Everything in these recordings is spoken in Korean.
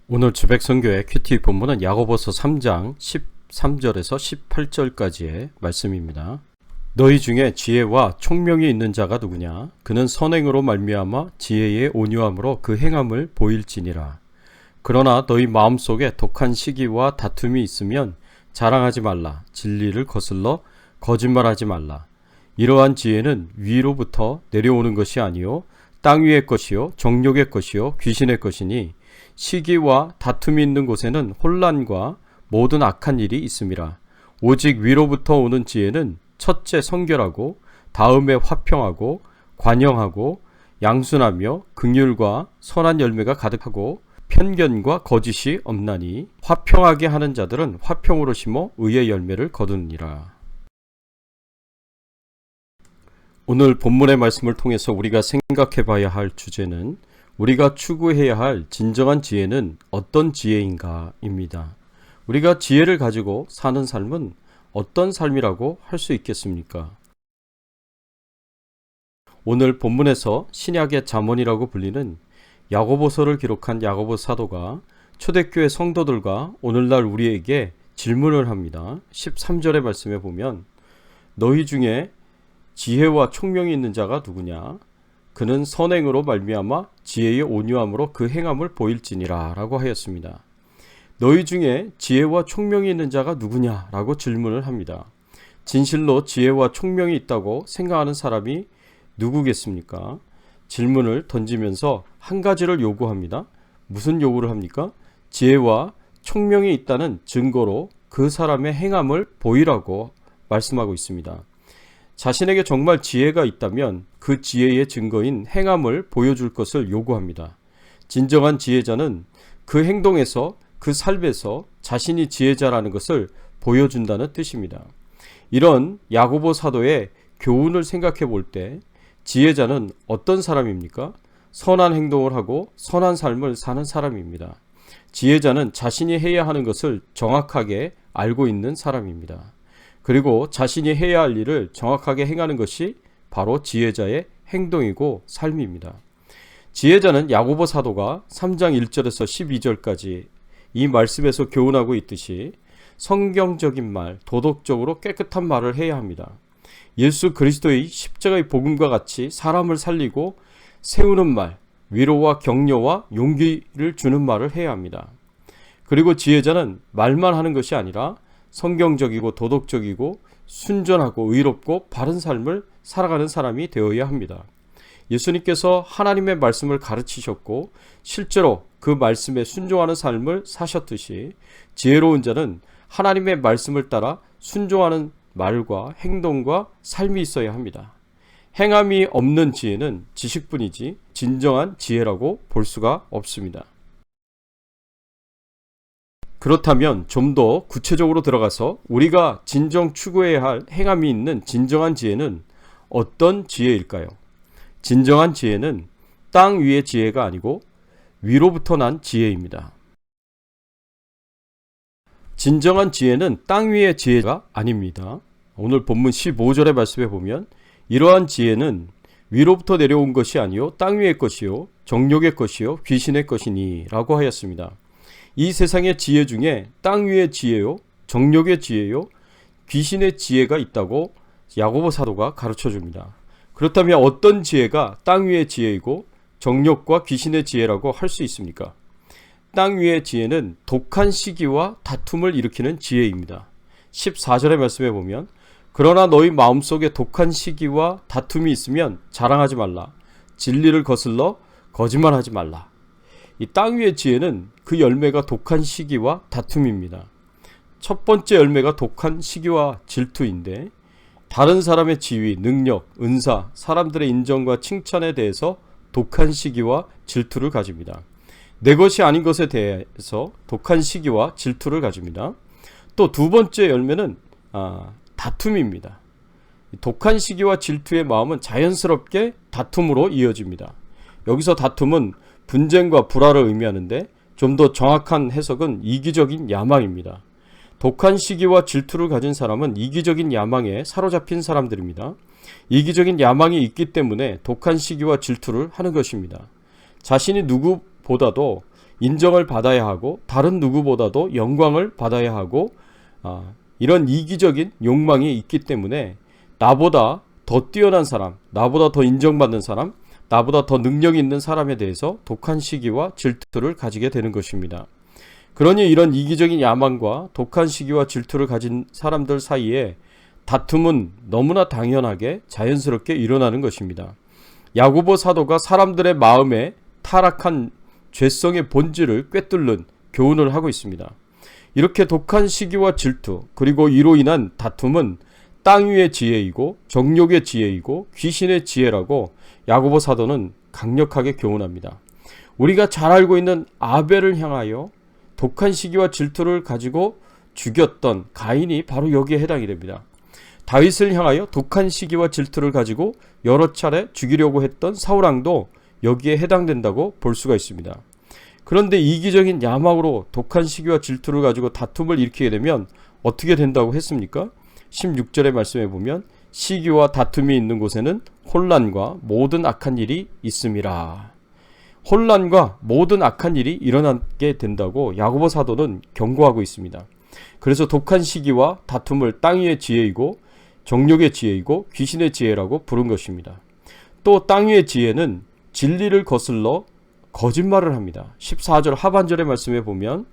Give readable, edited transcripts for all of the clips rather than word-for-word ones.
오늘 주백선교회 큐티 본문은 야고보서 3장 13절에서 18절까지의 말씀입니다. 너희 중에 지혜와 총명이 있는 자가 누구냐? 그는 선행으로 말미암아 지혜의 온유함으로 그 행함을 보일지니라. 그러나 너희 마음속에 독한 시기와 다툼이 있으면 자랑하지 말라. 진리를 거슬러 거짓말하지 말라. 이러한 지혜는 위로부터 내려오는 것이 아니요 땅 위의 것이요 정욕의 것이요 귀신의 것이니 시기와 다툼이 있는 곳에는 혼란과 모든 악한 일이 있음이라. 오직 위로부터 오는 지혜는 첫째 성결하고 다음에 화평하고 관영하고 양순하며 긍휼과 선한 열매가 가득하고 편견과 거짓이 없나니 화평하게 하는 자들은 화평으로 심어 의의 열매를 거두느니라. 오늘 본문의 말씀을 통해서 우리가 생각해 봐야 할 주제는 우리가 추구해야 할 진정한 지혜는 어떤 지혜인가 입니다. 우리가 지혜를 가지고 사는 삶은 어떤 삶이라고 할 수 있겠습니까? 오늘 본문에서 신약의 잠언이라고 불리는 야고보서를 기록한 야고보 사도가 초대교회 성도들과 오늘날 우리에게 질문을 합니다. 13절의 말씀에 보면 너희 중에 지혜와 총명이 있는 자가 누구냐? 그는 선행으로 말미암아 지혜의 온유함으로 그 행함을 보일지니라 라고 하였습니다. 너희 중에 지혜와 총명이 있는 자가 누구냐? 라고 질문을 합니다. 진실로 지혜와 총명이 있다고 생각하는 사람이 누구겠습니까? 질문을 던지면서 한 가지를 요구합니다. 무슨 요구를 합니까? 지혜와 총명이 있다는 증거로 그 사람의 행함을 보이라고 말씀하고 있습니다. 자신에게 정말 지혜가 있다면 그 지혜의 증거인 행함을 보여줄 것을 요구합니다. 진정한 지혜자는 그 행동에서 그 삶에서 자신이 지혜자라는 것을 보여준다는 뜻입니다. 이런 야고보 사도의 교훈을 생각해 볼 때 지혜자는 어떤 사람입니까? 선한 행동을 하고 선한 삶을 사는 사람입니다. 지혜자는 자신이 해야 하는 것을 정확하게 알고 있는 사람입니다. 그리고 자신이 해야 할 일을 정확하게 행하는 것이 바로 지혜자의 행동이고 삶입니다. 지혜자는 야고보 사도가 3장 1절에서 12절까지 이 말씀에서 교훈하고 있듯이 성경적인 말, 도덕적으로 깨끗한 말을 해야 합니다. 예수 그리스도의 십자가의 복음과 같이 사람을 살리고 세우는 말, 위로와 격려와 용기를 주는 말을 해야 합니다. 그리고 지혜자는 말만 하는 것이 아니라 성경적이고 도덕적이고 순전하고 의롭고 바른 삶을 살아가는 사람이 되어야 합니다. 예수님께서 하나님의 말씀을 가르치셨고 실제로 그 말씀에 순종하는 삶을 사셨듯이 지혜로운 자는 하나님의 말씀을 따라 순종하는 말과 행동과 삶이 있어야 합니다. 행함이 없는 지혜는 지식뿐이지 진정한 지혜라고 볼 수가 없습니다. 그렇다면 좀 더 구체적으로 들어가서 우리가 진정 추구해야 할 행함이 있는 진정한 지혜는 어떤 지혜일까요? 진정한 지혜는 땅 위의 지혜가 아니고 위로부터 난 지혜입니다. 진정한 지혜는 땅 위의 지혜가 아닙니다. 오늘 본문 15절의 말씀에 보면 이러한 지혜는 위로부터 내려온 것이 아니요 땅 위의 것이요 정욕의 것이요 귀신의 것이니 라고 하였습니다. 이 세상의 지혜 중에 땅 위의 지혜요 정욕의 지혜요 귀신의 지혜가 있다고 야고보 사도가 가르쳐 줍니다. 그렇다면 어떤 지혜가 땅 위의 지혜이고 정욕과 귀신의 지혜라고 할 수 있습니까? 땅 위의 지혜는 독한 시기와 다툼을 일으키는 지혜입니다. 14절의 말씀에 보면 그러나 너희 마음속에 독한 시기와 다툼이 있으면 자랑하지 말라. 진리를 거슬러 거짓말하지 말라. 이 땅 위의 지혜는 그 열매가 독한 시기와 다툼입니다. 첫 번째 열매가 독한 시기와 질투인데 다른 사람의 지위, 능력, 은사, 사람들의 인정과 칭찬에 대해서 독한 시기와 질투를 가집니다. 내 것이 아닌 것에 대해서 독한 시기와 질투를 가집니다. 또 두 번째 열매는 다툼입니다. 독한 시기와 질투의 마음은 자연스럽게 다툼으로 이어집니다. 여기서 다툼은 분쟁과 불화를 의미하는데 좀 더 정확한 해석은 이기적인 야망입니다. 독한 시기와 질투를 가진 사람은 이기적인 야망에 사로잡힌 사람들입니다. 이기적인 야망이 있기 때문에 독한 시기와 질투를 하는 것입니다. 자신이 누구보다도 인정을 받아야 하고 다른 누구보다도 영광을 받아야 하고 이런 이기적인 욕망이 있기 때문에 나보다 더 뛰어난 사람, 나보다 더 인정받는 사람, 나보다 더 능력 있는 사람에 대해서 독한 시기와 질투를 가지게 되는 것입니다. 그러니 이런 이기적인 야망과 독한 시기와 질투를 가진 사람들 사이에 다툼은 너무나 당연하게 자연스럽게 일어나는 것입니다. 야고보 사도가 사람들의 마음에 타락한 죄성의 본질을 꿰뚫는 교훈을 하고 있습니다. 이렇게 독한 시기와 질투 그리고 이로 인한 다툼은 땅 위의 지혜이고 정욕의 지혜이고 귀신의 지혜라고 야고보 사도는 강력하게 교훈합니다. 우리가 잘 알고 있는 아벨을 향하여 독한 시기와 질투를 가지고 죽였던 가인이 바로 여기에 해당이 됩니다. 다윗을 향하여 독한 시기와 질투를 가지고 여러 차례 죽이려고 했던 사울왕도 여기에 해당된다고 볼 수가 있습니다. 그런데 이기적인 야망으로 독한 시기와 질투를 가지고 다툼을 일으키게 되면 어떻게 된다고 했습니까? 16절의 말씀에 보면 시기와 다툼이 있는 곳에는 혼란과 모든 악한 일이 있음이라. 혼란과 모든 악한 일이 일어나게 된다고 야고보 사도는 경고하고 있습니다. 그래서 독한 시기와 다툼을 땅 위의 지혜이고 정욕의 지혜이고 귀신의 지혜라고 부른 것입니다. 또 땅 위의 지혜는 진리를 거슬러 거짓말을 합니다. 14절 하반절의 말씀에 보면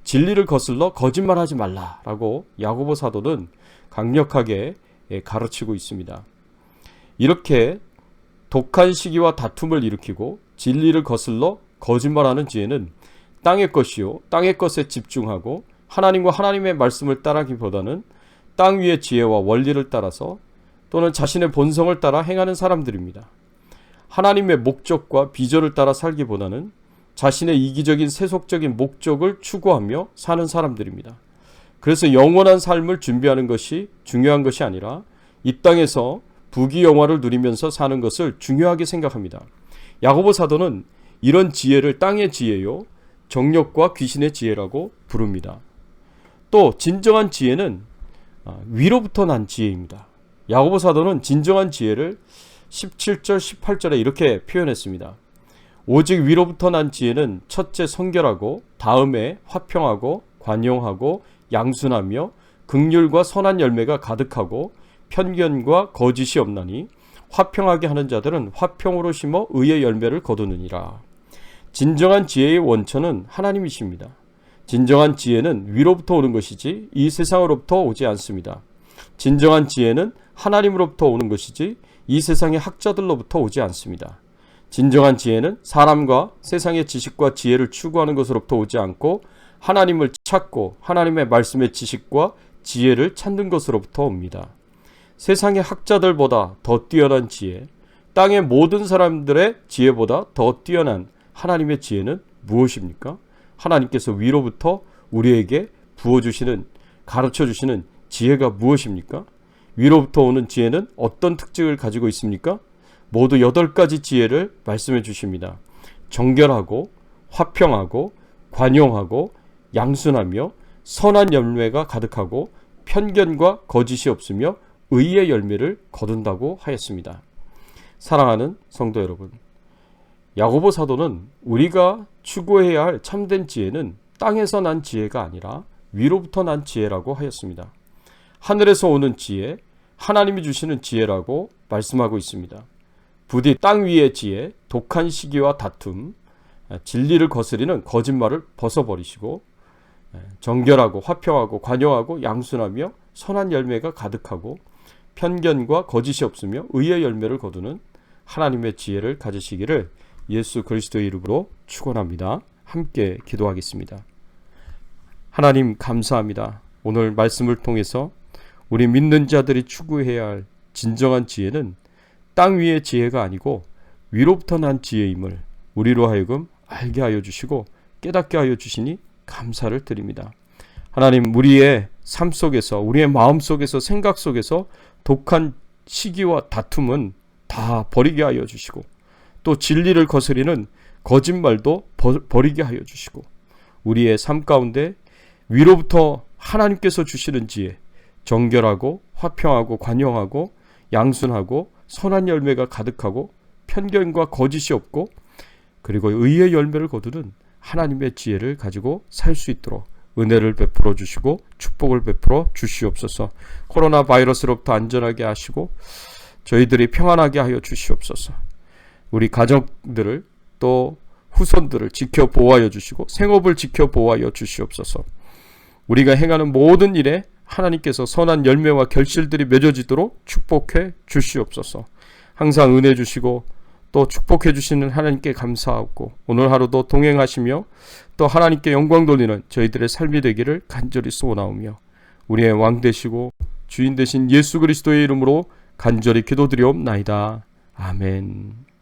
진리를 거슬러 거짓말하지 말라라고 야고보 사도는 강력하게 가르치고 있습니다. 이렇게 독한 시기와 다툼을 일으키고 진리를 거슬러 거짓말하는 지혜는 땅의 것이요 땅의 것에 집중하고 하나님과 하나님의 말씀을 따르기보다는 땅 위의 지혜와 원리를 따라서 또는 자신의 본성을 따라 행하는 사람들입니다. 하나님의 목적과 비전을 따라 살기보다는 자신의 이기적인 세속적인 목적을 추구하며 사는 사람들입니다. 그래서 영원한 삶을 준비하는 것이 중요한 것이 아니라 이 땅에서 부귀영화를 누리면서 사는 것을 중요하게 생각합니다. 야고보 사도는 이런 지혜를 땅의 지혜요 정욕과 귀신의 지혜라고 부릅니다. 또 진정한 지혜는 위로부터 난 지혜입니다. 야고보 사도는 진정한 지혜를 17절 18절에 이렇게 표현했습니다. 오직 위로부터 난 지혜는 첫째 성결하고 다음에 화평하고 관용하고 양순하며 긍휼과 선한 열매가 가득하고 편견과 거짓이 없나니 화평하게 하는 자들은 화평으로 심어 의의 열매를 거두느니라. 진정한 지혜의 원천은 하나님이십니다. 진정한 지혜는 위로부터 오는 것이지 이 세상으로부터 오지 않습니다. 진정한 지혜는 하나님으로부터 오는 것이지 이 세상의 학자들로부터 오지 않습니다. 진정한 지혜는 사람과 세상의 지식과 지혜를 추구하는 것으로부터 오지 않고 하나님을 찾고 하나님의 말씀의 지식과 지혜를 찾는 것으로부터 옵니다. 세상의 학자들보다 더 뛰어난 지혜, 땅의 모든 사람들의 지혜보다 더 뛰어난 하나님의 지혜는 무엇입니까? 하나님께서 위로부터 우리에게 부어주시는, 가르쳐주시는 지혜가 무엇입니까? 위로부터 오는 지혜는 어떤 특징을 가지고 있습니까? 모두 8가지 지혜를 말씀해 주십니다. 정결하고 화평하고 관용하고 양순하며 선한 열매가 가득하고 편견과 거짓이 없으며 의의 열매를 거둔다고 하였습니다. 사랑하는 성도 여러분, 야고보 사도는 우리가 추구해야 할 참된 지혜는 땅에서 난 지혜가 아니라 위로부터 난 지혜라고 하였습니다. 하늘에서 오는 지혜, 하나님이 주시는 지혜라고 말씀하고 있습니다. 부디 땅 위의 지혜, 독한 시기와 다툼, 진리를 거스리는 거짓말을 벗어버리시고 정결하고 화평하고 관용하고 양순하며 선한 열매가 가득하고 편견과 거짓이 없으며 의의 열매를 거두는 하나님의 지혜를 가지시기를 예수 그리스도의 이름으로 축원합니다. 함께 기도하겠습니다. 하나님 감사합니다. 오늘 말씀을 통해서 우리 믿는 자들이 추구해야 할 진정한 지혜는 땅 위의 지혜가 아니고 위로부터 난 지혜임을 우리로 하여금 알게 하여 주시고 깨닫게 하여 주시니 감사를 드립니다. 하나님, 우리의 삶 속에서, 우리의 마음 속에서, 생각 속에서 독한 시기와 다툼은 다 버리게 하여 주시고 또 진리를 거스리는 거짓말도 버리게 하여 주시고 우리의 삶 가운데 위로부터 하나님께서 주시는 지혜, 정결하고 화평하고 관용하고 양순하고 선한 열매가 가득하고 편견과 거짓이 없고 그리고 의의 열매를 거두는 하나님의 지혜를 가지고 살 수 있도록 은혜를 베풀어 주시고 축복을 베풀어 주시옵소서. 코로나 바이러스로부터 안전하게 하시고 저희들이 평안하게 하여 주시옵소서. 우리 가족들을 또 후손들을 지켜 보호하여 주시고 생업을 지켜 보호하여 주시옵소서. 우리가 행하는 모든 일에 하나님께서 선한 열매와 결실들이 맺어지도록 축복해 주시옵소서. 항상 은혜 주시고 또 축복해 주시는 하나님께 감사하고 오늘 하루도 동행하시며 또 하나님께 영광 돌리는 저희들의 삶이 되기를 간절히 소원하오며 우리의 왕 되시고 주인 되신 예수 그리스도의 이름으로 간절히 기도드리옵나이다. 아멘.